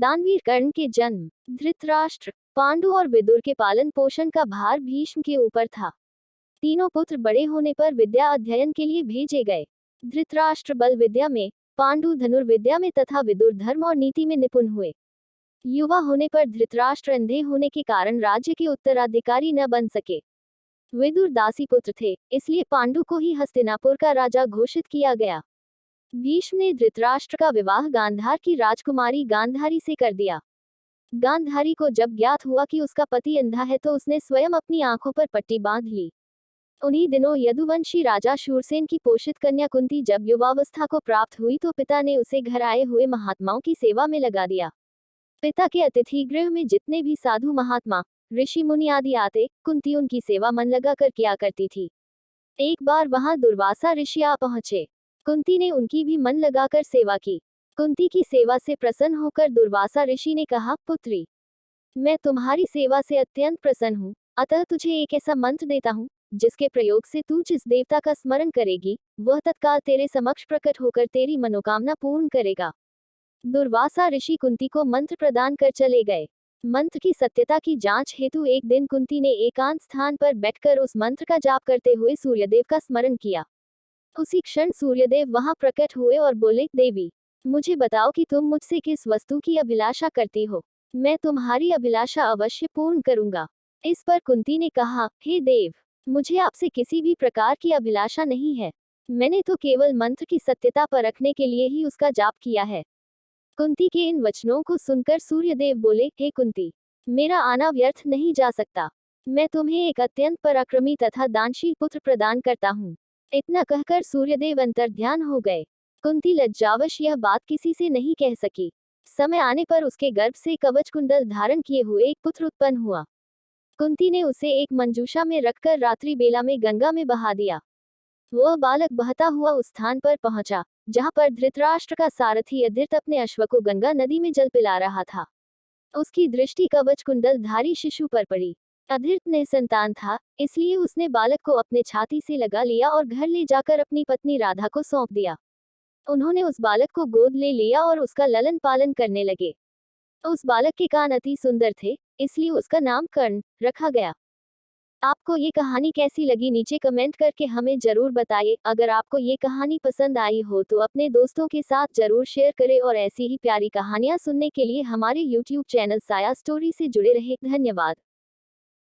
दानवीर कर्ण के जन्म। धृतराष्ट्र, पांडु और विदुर के पालन पोषण का भार भीष्म के ऊपर था। तीनों पुत्र बड़े होने पर विद्या अध्ययन के लिए भेजे गए। धृतराष्ट्र बल विद्या में, पांडु धनुर्विद्या में तथा विदुर धर्म और नीति में निपुण हुए। युवा होने पर धृतराष्ट्र अंधे होने के कारण राज्य के उत्तराधिकारी न बन सके। विदुर दासी पुत्र थे, इसलिए पांडु को ही हस्तिनापुर का राजा घोषित किया गया। भीष्म ने धृतराष्ट्र का विवाह गांधार की राजकुमारी गांधारी से कर दिया। गांधारी को जब ज्ञात हुआ कि उसका पति अंधा है तो उसने स्वयं अपनी आंखों पर पट्टी बांध ली। उन्हीं दिनों यदुवंशी राजा शूरसेन की पोषित कन्या कुंती जब युवावस्था को प्राप्त हुई तो पिता ने उसे घर आए हुए महात्माओं की सेवा में लगा दिया। पिता के अतिथि गृह में जितने भी साधु महात्मा, ऋषि मुनि आदि आते, कुंती उनकी सेवा मन लगाकर किया करती थी। एक बार वहां दुर्वासा ऋषि आ पहुंचे। कुंती ने उनकी भी मन लगाकर सेवा की। कुंती की सेवा से प्रसन्न होकर दुर्वासा ऋषि ने कहा, पुत्री, मैं तुम्हारी सेवा से अत्यंत प्रसन्न हूँ, अतः तुझे एक ऐसा मंत्र देता हूँ जिसके प्रयोग से तू जिस देवता का स्मरण करेगी वह तत्काल तेरे समक्ष प्रकट होकर तेरी मनोकामना पूर्ण करेगा। दुर्वासा ऋषि कुंती को मंत्र प्रदान कर चले गए। मंत्र की सत्यता की जांच हेतु एक दिन कुंती ने एकांत स्थान पर बैठकर उस मंत्र का जाप करते हुए सूर्यदेव का स्मरण किया। उसी क्षण सूर्यदेव वहां प्रकट हुए और बोले, देवी, मुझे बताओ कि तुम मुझसे किस वस्तु की अभिलाषा करती हो, मैं तुम्हारी अभिलाषा अवश्य पूर्ण करूंगा। इस पर कुंती ने कहा, हे देव, मुझे आपसे किसी भी प्रकार की अभिलाषा नहीं है, मैंने तो केवल मंत्र की सत्यता परखने के लिए ही उसका जाप किया है। कुंती के इन वचनों को सुनकर सूर्यदेव बोले, हे कुंती, मेरा आना व्यर्थ नहीं जा सकता, मैं तुम्हें एक अत्यंत पराक्रमी तथा दानशील पुत्र प्रदान करता हूँ। इतना कहकर सूर्यदेव अंतर्ध्यान हो गए। कुंती लज्जावश यह बात किसी से नहीं कह सकी। समय आने पर उसके गर्भ से कवच कुंडल धारण किए हुए एक पुत्र उत्पन्न हुआ। कुंती ने उसे एक मंजूषा में रखकर रात्रि बेला में गंगा में बहा दिया। वह बालक बहता हुआ उस स्थान पर पहुंचा जहां पर धृतराष्ट्र का सारथी अधृत अपने अश्व को गंगा नदी में जल पिला रहा था। उसकी दृष्टि कवच कुंडल धारी शिशु पर पड़ी। अधृत निसंतान था, इसलिए उसने बालक को अपने छाती से लगा लिया और घर ले जाकर अपनी पत्नी राधा को सौंप दिया। उन्होंने उस बालक को गोद ले लिया और उसका ललन पालन करने लगे। उस बालक के कान अति सुंदर थे, इसलिए उसका नाम कर्ण रखा गया। आपको ये कहानी कैसी लगी नीचे कमेंट करके हमें जरूर बताइए। अगर आपको ये कहानी पसंद आई हो तो अपने दोस्तों के साथ जरूर शेयर करें और ऐसी ही प्यारी कहानियां सुनने के लिए हमारे YouTube चैनल साया स्टोरी से जुड़े रहें। धन्यवाद।